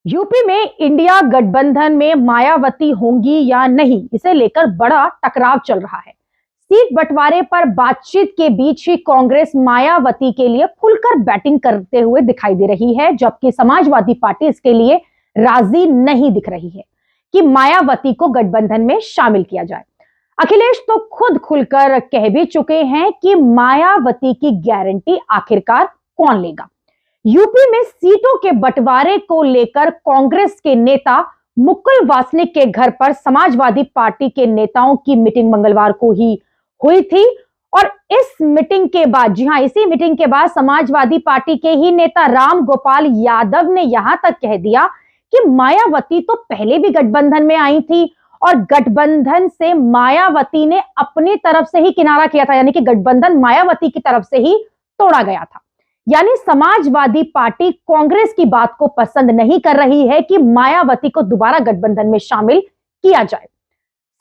UP में India गठबंधन में मायावती होंगी या नहीं, इसे लेकर बड़ा टकराव चल रहा है। सीट बंटवारे पर बातचीत के बीच ही कांग्रेस मायावती के लिए खुलकर बैटिंग करते हुए दिखाई दे रही है, जबकि समाजवादी पार्टी इसके लिए राजी नहीं दिख रही है कि मायावती को गठबंधन में शामिल किया जाए। अखिलेश तो खुद खुलकर कह भी चुके हैं कि मायावती की गारंटी आखिरकार कौन लेगा। यूपी में सीटों के बंटवारे को लेकर कांग्रेस के नेता मुकुल वासनिक के घर पर समाजवादी पार्टी के नेताओं की मीटिंग मंगलवार को ही हुई थी और इस मीटिंग के बाद, जी हां, इसी मीटिंग के बाद समाजवादी पार्टी के ही नेता राम गोपाल यादव ने यहां तक कह दिया कि मायावती तो पहले भी गठबंधन में आई थी और गठबंधन से मायावती ने अपनी तरफ से ही किनारा किया था, यानी कि गठबंधन मायावती की तरफ से ही तोड़ा गया था। यानी समाजवादी पार्टी कांग्रेस की बात को पसंद नहीं कर रही है कि मायावती को दोबारा गठबंधन में शामिल किया जाए।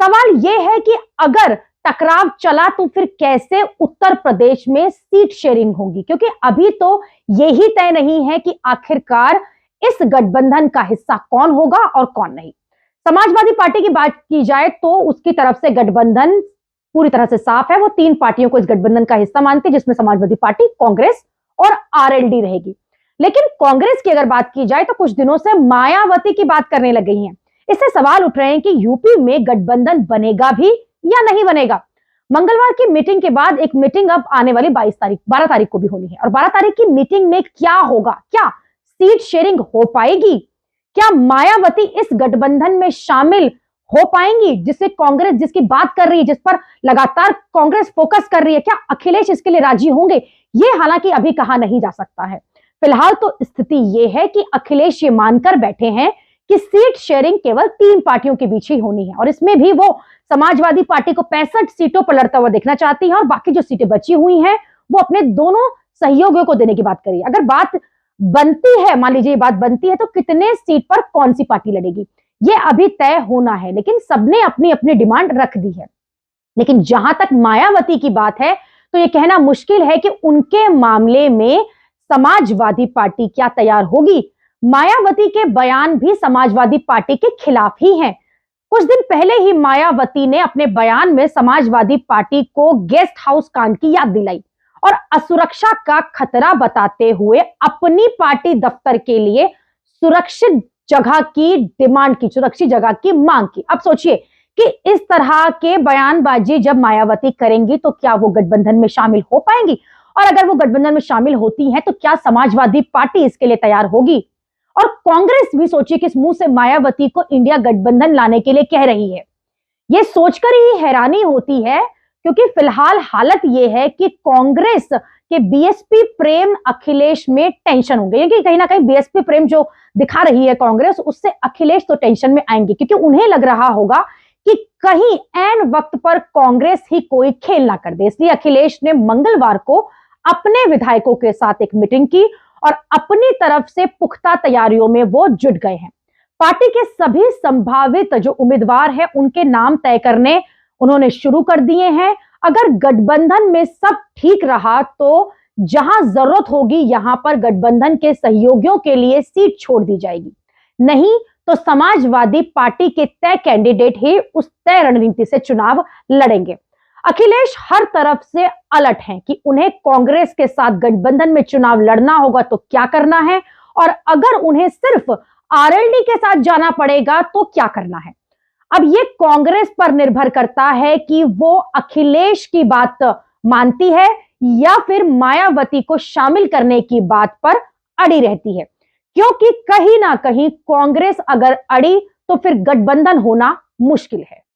सवाल यह है कि अगर टकराव चला तो फिर कैसे उत्तर प्रदेश में सीट शेयरिंग होगी, क्योंकि अभी तो यही तय नहीं है कि आखिरकार इस गठबंधन का हिस्सा कौन होगा और कौन नहीं। समाजवादी पार्टी की बात की जाए तो उसकी तरफ से गठबंधन पूरी तरह से साफ है। वो 3 पार्टियों को इस गठबंधन का हिस्सा मानती है, जिसमें समाजवादी पार्टी, कांग्रेस और आरएलडी रहेगी। लेकिन कांग्रेस की अगर बात की जाए तो कुछ दिनों से मायावती की बात करने लग गई हैं। इससे सवाल उठ रहे हैं कि यूपी में गठबंधन बनेगा भी या नहीं बनेगा। मंगलवार की मीटिंग के बाद एक मीटिंग अब आने वाली 12 तारीख को भी होनी है और 12 तारीख की मीटिंग में क्या होगा? क्या सीट शेयरिंग हो पाएगी? क्या मायावती इस गठबंधन में शामिल हो पाएंगी जिससे कांग्रेस, जिसकी बात कर रही है, जिस पर लगातार कांग्रेस फोकस कर रही है? क्या अखिलेश इसके लिए राजी होंगे? ये हालांकि अभी कहा नहीं जा सकता है। फिलहाल तो स्थिति ये है कि अखिलेश ये मानकर बैठे हैं कि सीट शेयरिंग केवल 3 पार्टियों के बीच ही होनी है और इसमें भी वो समाजवादी पार्टी को 65 सीटों पर लड़ता हुआ देखना चाहती है और बाकी जो सीटें बची हुई हैं वो अपने दोनों सहयोगियों को देने की बात करिए। अगर बात बनती है, मान लीजिए बात बनती है, तो कितने सीट पर कौन सी पार्टी लड़ेगी ये अभी तय होना है, लेकिन सबने अपनी अपनी डिमांड रख दी है। लेकिन जहां तक मायावती की बात है तो यह कहना मुश्किल है कि उनके मामले में समाजवादी पार्टी क्या तैयार होगी। मायावती के बयान भी समाजवादी पार्टी के खिलाफ ही हैं। कुछ दिन पहले ही मायावती ने अपने बयान में समाजवादी पार्टी को गेस्ट हाउस कांड की याद दिलाई और असुरक्षा का खतरा बताते हुए अपनी पार्टी दफ्तर के लिए सुरक्षित जगह की डिमांड की, सुरक्षित जगह की मांग की। अब सोचिए कि इस तरह के बयानबाजी जब मायावती करेंगी तो क्या वो गठबंधन में शामिल हो पाएंगी? और अगर वो गठबंधन में शामिल होती हैं तो क्या समाजवादी पार्टी इसके लिए तैयार होगी? और कांग्रेस भी सोचिए किस मुंह से मायावती को इंडिया गठबंधन लाने के लिए कह रही है। यह सोचकर ही हैरानी होती है, क्योंकि फिलहाल हालत यह है कि कांग्रेस के बीएसपी प्रेम अखिलेश में टेंशन होंगे, क्योंकि कहीं ना कहीं बीएसपी प्रेम जो दिखा रही है कांग्रेस, उससे अखिलेश तो टेंशन में आएंगे, क्योंकि उन्हें लग रहा होगा कि कहीं ऐन वक्त पर कांग्रेस ही कोई खेल ना कर दे। इसलिए अखिलेश ने मंगलवार को अपने विधायकों के साथ एक मीटिंग की और अपनी तरफ से पुख्ता तैयारियों में वो जुट गए हैं। पार्टी के सभी संभावित जो उम्मीदवार हैं उनके नाम तय करने उन्होंने शुरू कर दिए हैं। अगर गठबंधन में सब ठीक रहा तो जहां जरूरत होगी यहां पर गठबंधन के सहयोगियों के लिए सीट छोड़ दी जाएगी, नहीं तो समाजवादी पार्टी के तय कैंडिडेट ही उस तय रणनीति से चुनाव लड़ेंगे। अखिलेश हर तरफ से अलर्ट हैं कि उन्हें कांग्रेस के साथ गठबंधन में चुनाव लड़ना होगा तो क्या करना है, और अगर उन्हें सिर्फ आरएलडी के साथ जाना पड़ेगा तो क्या करना है। अब ये कांग्रेस पर निर्भर करता है कि वो अखिलेश की बात मानती है या फिर मायावती को शामिल करने की बात पर अड़ी रहती है, क्योंकि कहीं ना कहीं कांग्रेस अगर अड़ी तो फिर गठबंधन होना मुश्किल है।